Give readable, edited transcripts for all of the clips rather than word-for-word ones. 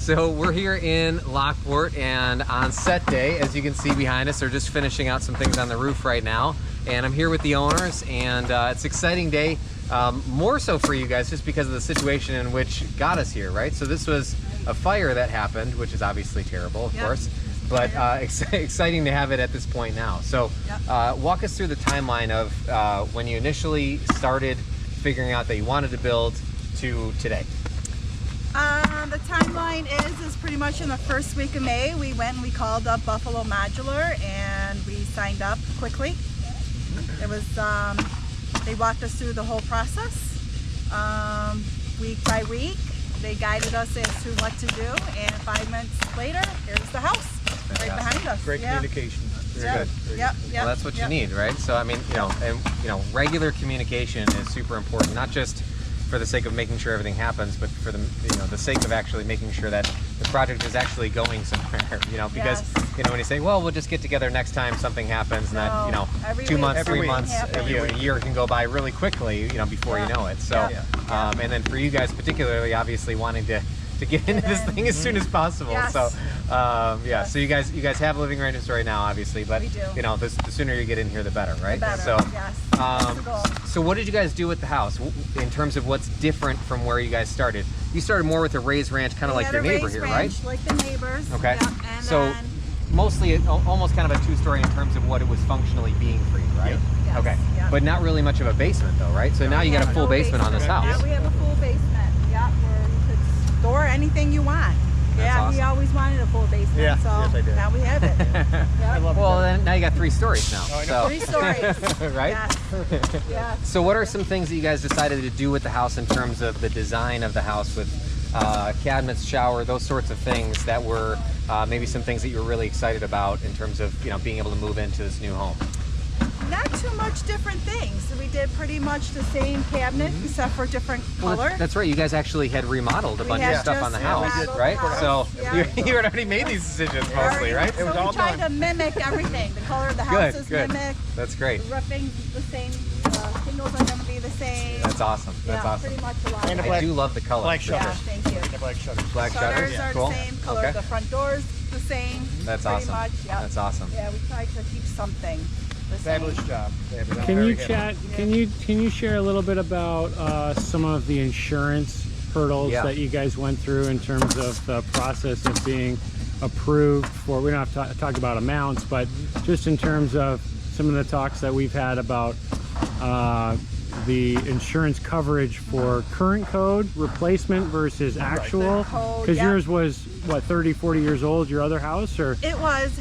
So we're here in Lockport, and on set day, as you can see behind us, they're just finishing out some things on the roof right now. And I'm here with the owners, and it's an exciting day, more so for you guys just because of the situation in which got us here, right? So this was a fire that happened, which is obviously terrible, of course, but exciting to have it at this point now. So walk us through the timeline of when you initially started figuring out that you wanted to build to today. The timeline is pretty much in the first week of May. We went and we called up Buffalo Modular and we signed up quickly. It was, they walked us through the whole process, week by week. They guided us as to what to do, and 5 months later, here's the house right behind us. Great communication. Very good. Well, that's what you need, right? So I mean, regular communication is super important, not just for the sake of making sure everything happens, but for the sake of actually making sure that the project is actually going somewhere. Because when you say, well, we'll just get together next time something happens, and that 2 months, 3 months, a year can go by really quickly, before you know it. So, and then for you guys particularly, obviously wanting to get into this thing as soon as possible. So so you guys have living arrangements right now, obviously, but the sooner you get in here the better, right? So what did you guys do with the house in terms of what's different from where you guys started? You started more with a raised ranch, kind of like your neighbor here, right? Like the neighbors. Okay. So mostly almost kind of a two-story in terms of what it was functionally being for you, right? Yes. Okay. But not really much of a basement though, right? So now you got a full basement on this house. Yeah, we have a full basement. Where you could store anything you want. Awesome. He always wanted a full basement, so yes, I did. now we have it. I love Well, then now you got 3 stories now. Oh, I know. 3 stories. Right? Yes. So what are some things that you guys decided to do with the house in terms of the design of the house with cabinets, shower, those sorts of things that were maybe some things that you were really excited about in terms of being able to move into this new home? Not too much different things. We did pretty much the same cabinet except for different color. That's right. You guys actually had remodeled a bunch of stuff on the house, right? So you had already made these decisions mostly, right? So we tried to mimic everything. The color of the house is mimicked. That's great. The roofing's the same. Shingles are going to be the same. That's awesome. That's awesome. Pretty much a lot. And I do love the color. Black shutters. Thank you. The black shutters. Black shutters. Shutters are Cool. the same color. The front doors the same. That's pretty awesome. Much. That's awesome. Yeah, we tried to keep something the same. Fabulous job. Can you chat? Can you share a little bit about some of the insurance hurdles that you guys went through in terms of the process of being approved for? We don't have to talk about amounts, but just in terms of some of the talks that we've had about the insurance coverage for current code replacement versus actual, because yours was what, 30, 40 years old, your other house? Or it was,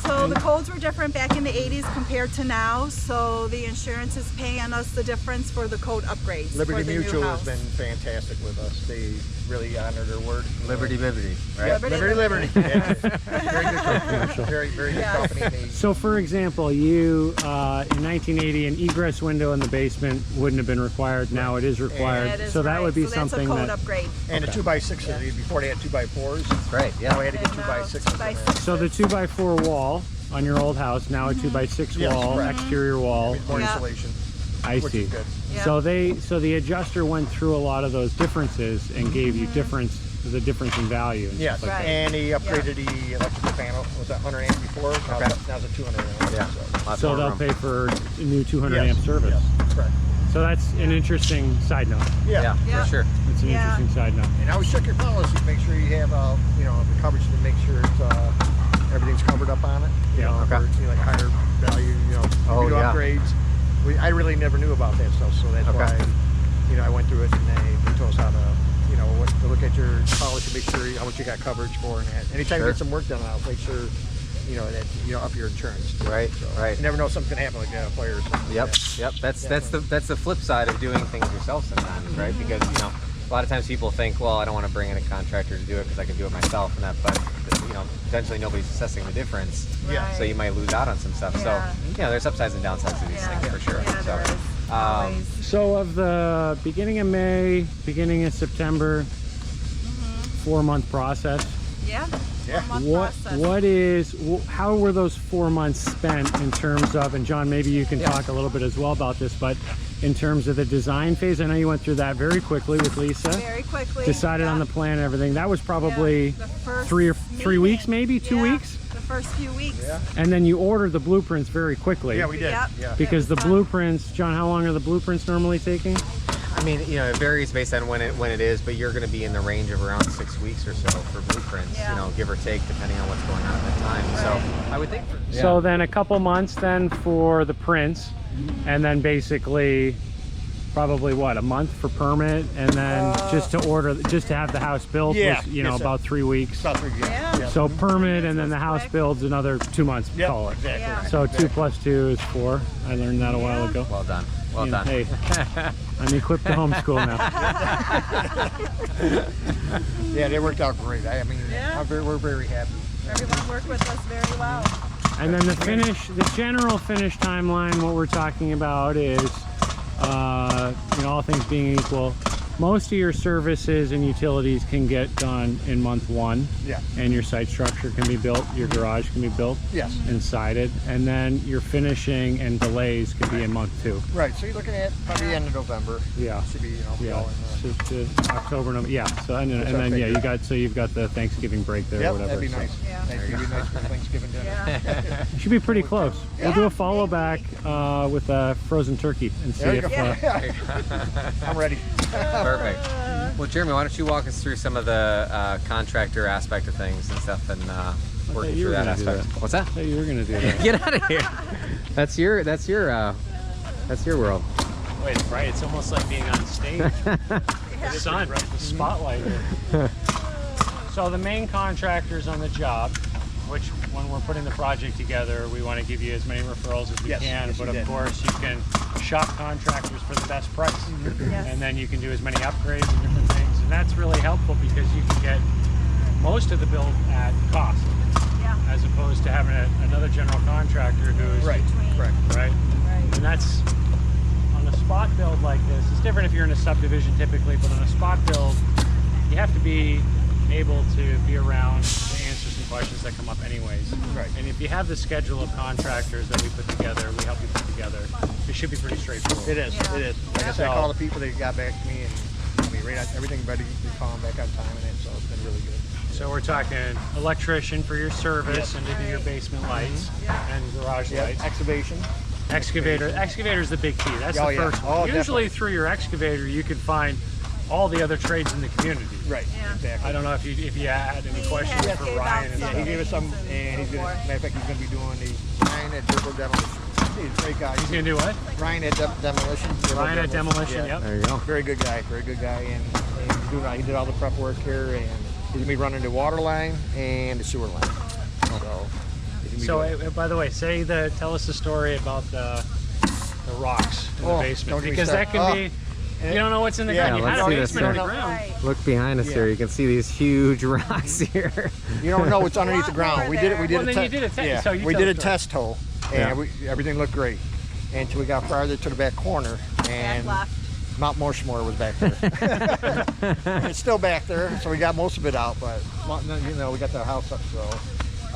so the codes were different back in the 80s compared to now, so the insurance is paying us the difference for the code upgrades. Liberty for the Mutual new has house. been fantastic with us. They really honor their word. Liberty, right? Liberty. Yeah. Very good company. Very good company. So for example, you in 1980 an egress window in the basement wouldn't have been required. Now it is required. So that would be something that's a code upgrade. And the 2x6s, before they had 2x4s. That's right. Yeah. Now we had to get 2x6s. So the 2x4 wall on your old house, now a 2x6 wall, exterior wall. More insulation. I which see. is good. So the adjuster went through a lot of those differences and gave you the difference in value. And Yes, stuff like and he upgraded the electrical panel. Was that 100 amp before? Now it's a 200 amp. Yeah. So they'll pay for a new 200 amp service. Yes, correct. So that's an interesting side note. Yeah, for sure. It's an interesting side note. And always check your policies. Make sure you have the coverage to make sure it's everything's covered up on it. For like higher value. We do upgrades. I really never knew about that stuff, so that's why I went through it, and they told us how to to look at your policy, make sure how much you got coverage for, and that. Anytime you get some work done, I'll make sure that up your insurance. Right. You never know if something's gonna happen, like a fire or something. Yep. That's the flip side of doing things yourself sometimes, right? Because a lot of times people think, well, I don't want to bring in a contractor to do it because I can do it myself, and that, but potentially nobody's assessing the difference. So you might lose out on some stuff. So there's upsides and downsides to these things for sure. So of the beginning of May, beginning of September, 4-month process. Yeah. 4-month process. How were those 4 months spent in terms of, and John, maybe you can talk a little bit as well about this, but in terms of the design phase, I know you went through that very quickly with Lisa. Very quickly. Decided on the plan and everything. That was probably the first 3 weeks, maybe 2 weeks. The first few weeks. Yeah. And then you ordered the blueprints very quickly. Yeah, we did. Yep. Yeah. Because the blueprints, John, how long are the blueprints normally taking? I mean, you know, it varies based on when it is, but you're going to be in the range of around 6 weeks or so for blueprints, Yeah. you know, give or take, depending on what's going on at that time. Right. So I would think. So then a couple months then for the prints, and then basically probably what, a month for permit, and then just to have the house built was, you know, yes, sir. about 3 weeks. About 3 years. Yeah. So permit and then the house quick. builds another 2 months, Yep, call it. exactly. Yeah. So 2 plus 2 is 4. I learned that a while ago. Well done. Well You know, done. hey, I'm equipped to homeschool now. Yeah, they worked out great. I mean, Yeah. we're very happy. Everyone worked with us very well. And then the general finish timeline, what we're talking about is, you know, all things being equal, most of your services and utilities can get done in month 1. Yeah. And your site structure can be built, your garage can be built. Yes. And sided. And then your finishing and delays can be in month 2. Right. So you're looking at probably the end of November. Yeah. Should be, you know, Yeah. going. So to October, November. Yeah. So and That's then our yeah, figure. you've got the Thanksgiving break there or Yep, whatever. that'd be so. nice. Yeah. That'd be nice for Thanksgiving dinner. Yeah. It should be pretty close. We'll do a follow maybe. back with a frozen turkey and see There you if go. I'm ready. Perfect. Well, Jeremy, why don't you walk us through some of the contractor aspect of things and stuff, and working you through were that gonna do aspect. that. What's that? Hey, you were gonna do that. Get out of here. That's your world. Wait, right? It's almost like being on stage. The sun, the spotlight. So the main contractors on the job, which when we're putting the project together, we want to give you as many referrals as we Yes, can. yes, But you of did. course, you can shop contractors for the best price, Yes. and then you can do as many upgrades and different things. And that's really helpful because you can get most of the build at cost, Yeah. as opposed to having another general contractor who's Right. Correct. right. Right. And that's on a spot build like this. It's different if you're in a subdivision typically, but on a spot build, you have to be able to be around to answer some questions that come up anyways. Right. And if you have the schedule of contractors that we put together, we help you put together, it should be pretty straightforward. It is. Yeah. It is. Like I said, I So- called the people. They got back to me, and I mean, right on everything ready. We call them back on time, and it, so it's been really good. So we're talking electrician for your service Yes. and to do your basement lights and garage Yeah. lights. Excavation. Excavator's the big key. That's Oh, the yeah. first Oh, one. Usually definitely. through your excavator, you can find all the other trades in the community. Right. Yeah. Exactly. I don't know if you had any He questions had for gave Ryan. out and Yeah, some he gave us some, names and he's so gonna. forth. Matter of fact, he's gonna be doing the Ryan at Dribble Demolition. He's a great guy. He's gonna do what? Ryan at Demolition. Dribble Ryan at Demolition, Yeah. yep. There you go. Very good guy. Very good guy, and he's doing. He did all the prep work here, and he's gonna be running the water line and the sewer line. So. he's gonna be So, doing- by the way, tell us the story about the rocks in the Oh, basement, don't get me because that started. can be. You don't know what's in the Yeah, ground. You let's had a see this basement here. underground. Right. Look behind us here. You can see these huge rocks here. You don't know what's underneath the lot ground. more We did it. We did Well, a then you did a test. Yeah, So you we tell did a the story. test hole, and Yeah. everything looked great until we got farther to the back corner, And and left. Mount Morshmore was back there. It's still back there, so we got most of it out, but you know we got the house up. So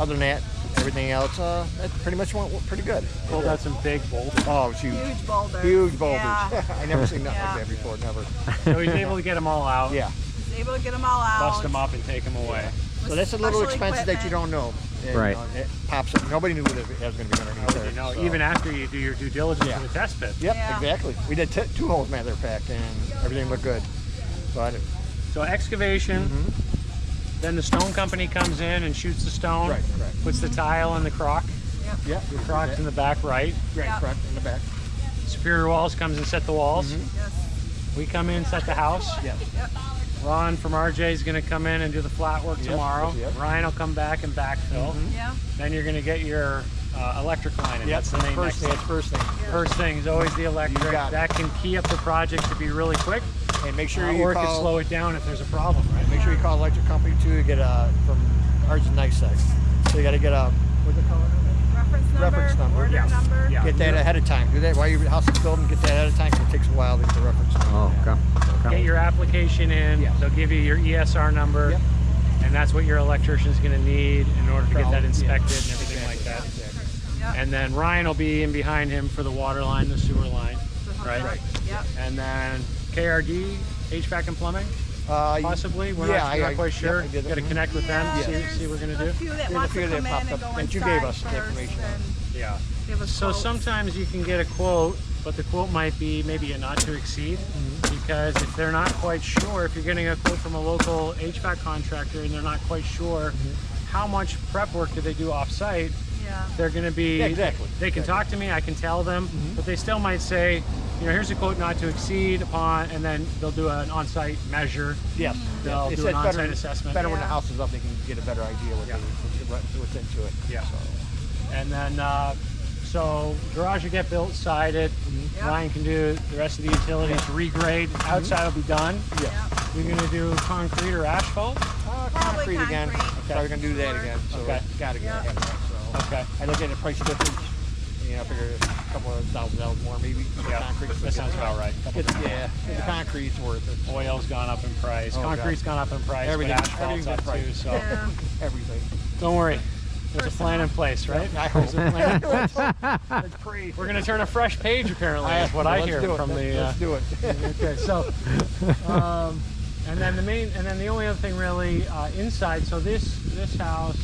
other than that, everything else, that pretty much went pretty good. Pulled out some big boulders. Oh, it was huge. Huge boulders. Huge boulders. Yeah. I never seen nothing Yeah. like that before. Never. So he's able to get them all out, Yeah. He's able to get them all out. bust them up, and take them away. So that's a little Special expenses that you equipment. don't know. And, Right. You know, it pops up. Nobody knew what it was going to be underneath there. You know, so. even after you do your due diligence Yeah. for the test pit. Yep, Yeah. exactly. We did 2 holes, matter of fact, and everything looked good. But So excavation, then the stone company comes in and shoots the stone, Right, correct. puts the tile in the crock. yeah, The crock's in the back right. Right, Yeah. correct, in the back. Superior Walls comes and set the walls. Yes. We come in, set the house. Yeah. Yep. Ron from RJ is going to come in and do the flat work Yep, tomorrow. yep. Ryan will come back and backfill. Yeah. Then you're going to get your electric line in. Yep, That's the main first thing. next That's first thing. First thing is always the electric. You got it. That can key up the project to be really quick, And make sure you or it could call. slow it down if there's a problem, right? Make sure you call electric company too to get from ours is nice side. So you got to get a what's it called? Reference number. Order Yeah. number. Yeah. Get that ahead of time. Do that while your house is building. Get that ahead of time because it takes a while to get the reference number. Oh, okay. Get your application in. Yeah. They'll give you your ESR number. Yep. and that's what your electrician is going to need in order to get that inspected and everything like that. Yep. And then Ryan will be in behind him for the water line, the sewer line, right? Yep. And then KRD, HVAC and plumbing, possibly. We're not quite sure. Got to connect with them, see what we're going to do. A few that want to come in and go that you gave us inside the information on. Yeah. Give us So quotes. sometimes you can get a quote, but the quote might be maybe a not to exceed, because if they're not quite sure, if you're getting a quote from a local HVAC contractor and they're not quite sure how much prep work do they do off-site, Yeah. they're going to be, exactly. they can talk to me, I can tell them, but they still might say, you know, here's a quote not to exceed upon, and then they'll do an on-site measure. Yes. They'll do an on-site assessment. Better when the Yeah. house is up, they can get a better idea what's into it. Yeah. So. And then, so garage will get built, sided. Yep. Ryan can do the rest of the utilities, regrade. Outside will be done. Yeah. You're gonna do concrete or asphalt? Concrete again. concrete. Probably gonna do that again. So Okay. gotta get Yeah. ahead of that. So Okay. I look at the price difference. You know, I figure a couple of $1,000 more maybe. for Yeah, concrete. that sounds about right. The concrete's worth it. Oil's gone up in price. Oh, Concrete's gone up in price, Everything- but asphalt's everything's up in price. too. So Yeah. Everything. don't worry. There's a plan in place, right? I hope. There's a plan. It's crazy. We're gonna turn a fresh page, apparently, is what I Let's hear do it. from the. Let's do it. Okay, so, and then the only other thing really inside. So this house,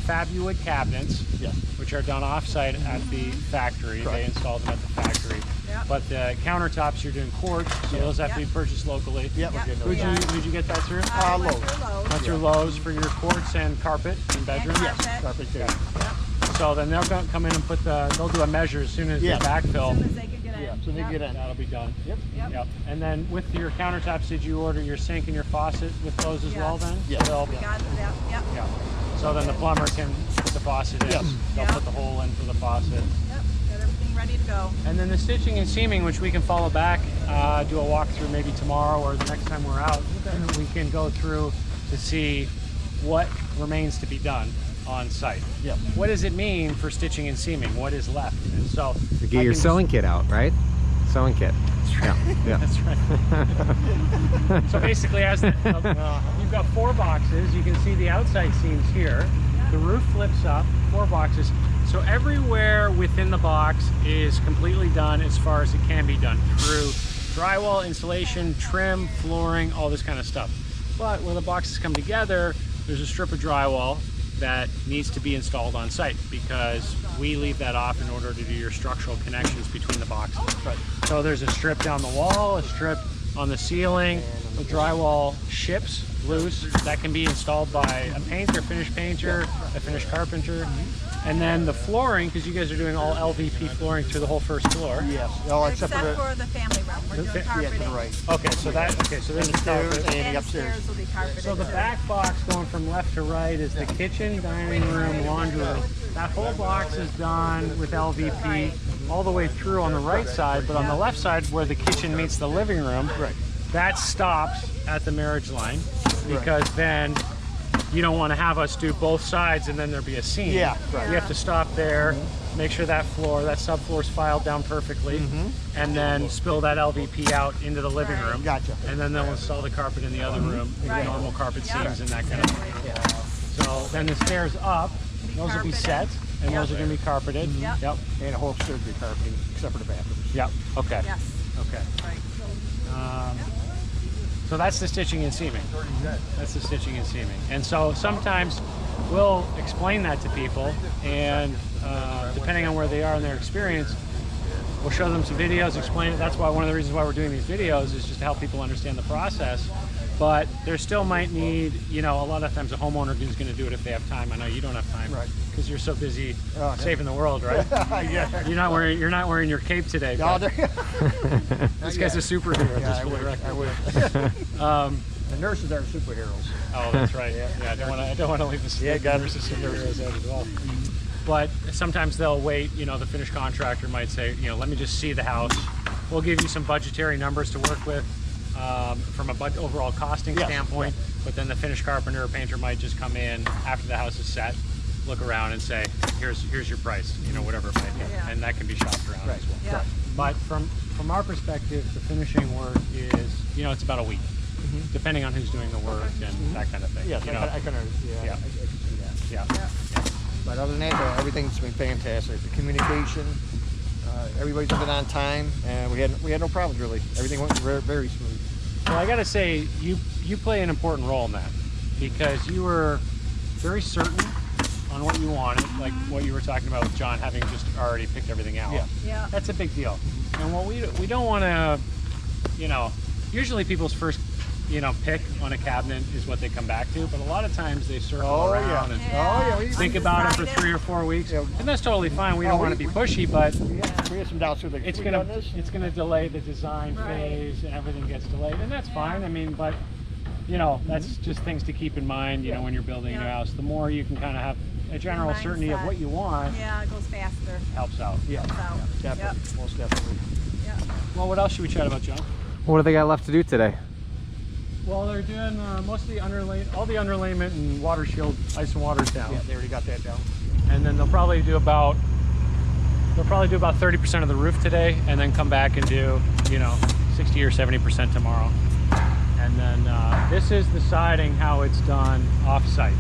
Fabuwood cabinets, Yes. which are done off-site at the factory. They Correct. installed them at the factory. Yep. But the countertops, you're doing quartz, so those have to be Yep. purchased locally. Yep. Yep. We're getting those. Who'd you get that through? I went Lowe's. through Lowe's. Went through Lowe's for your quartz and carpet in bedroom. And Yes. carpet. Carpet too. Yep. So then they'll come in and they'll do a measure as soon as Yes. they backfill. As soon as they can get in. Yeah. So they Yep. get in. That'll be done. Yep. Yep. And then with your countertops, did you order your sink and your faucet with Lowe's as well Yes. then? Yes. They'll- We got it. Yep. Yep. Yeah. So then the plumber can put the faucet in. Yes. They'll Yeah. put the hole in for the faucet. Yep. Got everything ready to go. And then the stitching and seaming, which we can follow back, do a walkthrough maybe tomorrow or the next time we're out. We can go through to see what remains to be done on site. Yep. What does it mean for stitching and seaming? What is left? And so To get I your can- sewing kit out, right? Sewing kit. Yeah. Yeah. That's right. So basically, you've got 4 boxes. You can see the outside seams here. The roof flips up, 4 boxes. So everywhere within the box is completely done as far as it can be done through drywall, insulation, trim, flooring, all this kind of stuff. But when the boxes come together, there's a strip of drywall that needs to be installed on site because we leave that off in order to do your structural connections between the boxes. Right. So there's a strip down the wall, a strip on the ceiling, the drywall ships loose. That can be installed by a painter, finished painter, a finished carpenter. And then the flooring, because you guys are doing all LVP flooring through the whole first floor. Yes. All Except for the family room. We're doing yeah, carpeting. to the right. Okay, so there's And the the stairs carpet. and the And upstairs. will be carpeted. So the too. back box going from left to right is the kitchen, dining room, laundry room. That whole box is done with LVP all the way through on the right side, but on the left side where the kitchen meets the living room, Right. that stops at the marriage line because then you don't want to have us do both sides and then there be a seam. Yeah, right. You have to stop there, make sure that subfloor is filed down perfectly, and then spill that LVP out into the living room. Gotcha. And then they'll install the carpet in the other room, Right. normal carpet Yeah. seams and that kind of thing. So then the stairs up, those will be carpeted. set, and those are going to be carpeted. Yep. Yep. And a whole upstairs will be carpeting except for the bathrooms. Yep. Okay. Yes. Okay. Right. So that's the stitching and seaming. That's the stitching and seaming. And so sometimes we'll explain that to people, and depending on where they are in their experience, we'll show them some videos, explain it. That's why one of the reasons why we're doing these videos is just to help people understand the process. But there still might need, a lot of times a homeowner is going to do it if they have time. I know you don't have time, Right. Because you're so busy yeah. saving the world, right? Yeah. You're not wearing your cape today. No, but this guy's a superhero. Yeah, just I for the wish. record. I wish. The nurses are superheroes. Oh, that's right. Yeah, I don't want to leave the nurses and superheroes out as well. But sometimes they'll wait. The finished contractor might say, let me just see the house. We'll give you some budgetary numbers to work with from a overall costing Yes. standpoint. But then the finished carpenter or painter might just come in after the house is set, look around and say, here's your price. Whatever it might be, Yeah. and that can be shopped around Right. as well. Yeah. But from our perspective, the finishing work is, it's about a week. depending on who's doing the work and that kind of thing. Yes, you know? I can see that. Yeah. But other than that, everything's been fantastic. The communication, everybody's been on time, and we had no problems really. Everything went very, very smooth. Well, I got to say, you play an important role in that, because you were very certain on what you wanted, like what you were talking about with John having just already picked everything out. Yeah. That's a big deal. And what we don't want to, usually people's first, pick on a cabinet is what they come back to, but a lot of times they circle around and think about it for 3 or 4 weeks, and that's totally fine. We don't want to be pushy, but we have some doubts with it's gonna delay the design phase, and everything gets delayed, and that's fine. I mean, but that's just things to keep in mind. When you're building your house, the more you can kind of have a general certainty of what you want. Yeah, it goes faster. Helps out. Yeah, definitely, most definitely. Yeah. Well, what else should we chat about, John? What do they got left to do today? Well, they're doing most of the all the underlayment and water shield, ice and water's down. Yeah, they already got that down. And then they'll probably do about 30% of the roof today, and then come back and do 60 or 70% tomorrow. And then this is the siding, how it's done off-site.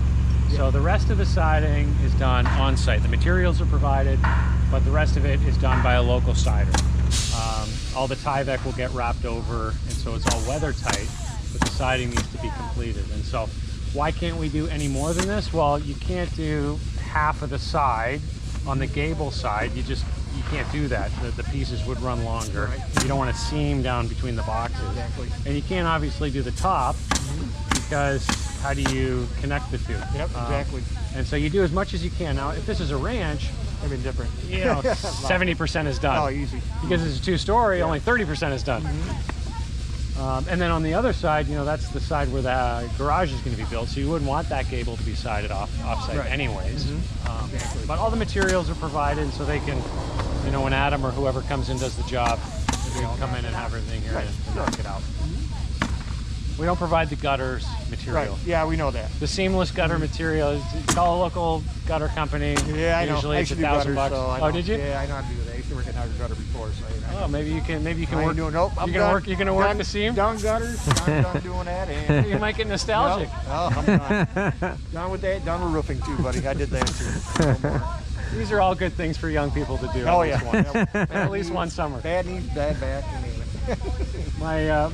So the rest of the siding is done on-site. The materials are provided, but the rest of it is done by a local sider. All the Tyvek will get wrapped over, and so it's all weather tight, but the siding needs to be completed. And so why can't we do any more than this? Well, you can't do half of the side on the gable side. You can't do that. The pieces would run longer. You don't want to seam down between the boxes. Exactly. And you can't obviously do the top, because how do you connect the two? Yep, exactly. And so you do as much as you can. Now, if this is a ranch, I mean, different. 70% is done. Oh, easy. Because it's a two-story, only 30% is done. And then on the other side, that's the side where the garage is going to be built, so you wouldn't want that gable to be sided off-site anyways. Exactly. But all the materials are provided, so they can, when Adam or whoever comes in does the job, they can come in and have everything here and knock it out. We don't provide the gutters material. Right. Yeah, we know that. The seamless gutter material, call a local gutter company. Yeah, I know. Usually it's $1,000. $1,000. So Oh, did you? Yeah, I know how to do that. I used to work at Howard Gutter before, so I know. Oh, maybe you can I work. ain't nope, You're gonna work the seam. Done gutters. Done doing that. And You might get nostalgic. Oh, I'm done. Done with that. Done with roofing too, buddy. I did that too. No more. These are all good things for young people to do. Oh at yeah. least once. Bad At least knees, one summer. Bad knees, bad back, you name it.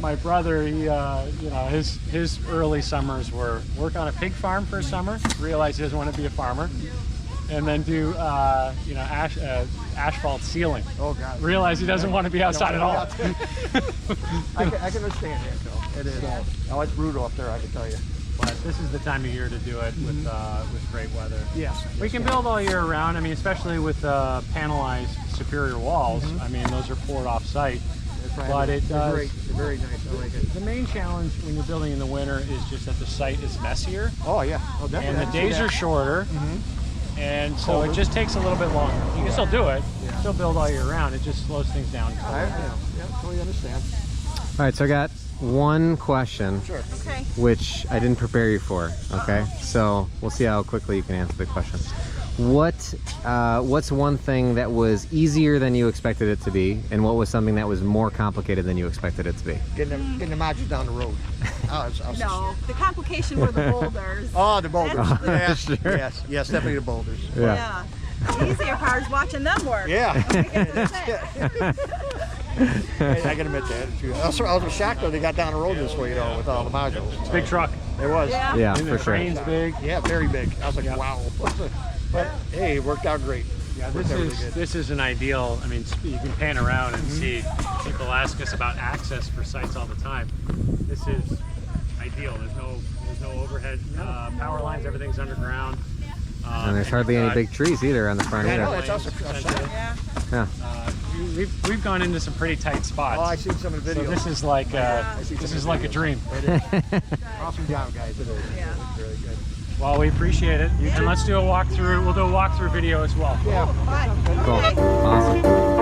My brother, he his early summers were work on a pig farm for a summer, realize he doesn't want to be a farmer, and then do asphalt ceiling. Oh God. Realize he doesn't want to be outside at all. I can understand that though. It is. Oh, it's brutal up there, I can tell you. But this is the time of year to do it with great weather. Yes. We can build all year round. I mean, especially with panelized superior walls. I mean, those are poured off site. But it does. They're very nice. I like it. The main challenge when you're building in the winter is just that the site is messier. Oh yeah. Oh, definitely. And the days are shorter. And so it just takes a little bit longer. You can still do it. Still build all year round. It just slows things down. Yeah, totally understand. All right, so I got one question, Sure. Okay. which I didn't prepare you for. Okay, so we'll see how quickly you can answer the question. What's one thing that was easier than you expected it to be, and what was something that was more complicated than you expected it to be? Getting the modules down the road. No, the complication were the boulders. Oh, the boulders. Yeah. Sure. Yes, definitely the boulders. Yeah. The easier part is watching them work. Yeah. That's I can admit that. I was shocked though they got down the road this way, with all the modules. It's a big truck. It was. Yeah. Yeah, And the for sure. crane's big. Yeah, very big. I was like, wow. But hey, it worked out great. Yeah, Worked out really good. this is an ideal. I mean, you can pan around and see people ask us about access for sites all the time. This is ideal. There's no overhead power lines. Everything's underground. And there's hardly any big trees either on the front Yeah, either. no, it's also Yeah. Yeah. We've gone into some pretty tight spots. Oh, I seen some of the So videos. this is like a dream. Awesome job, guys. It is. Yeah. It's really good. Well, we appreciate it. And let's do a walkthrough. We'll do a walkthrough video as well. Yeah. Fun. Cool. Okay. Awesome.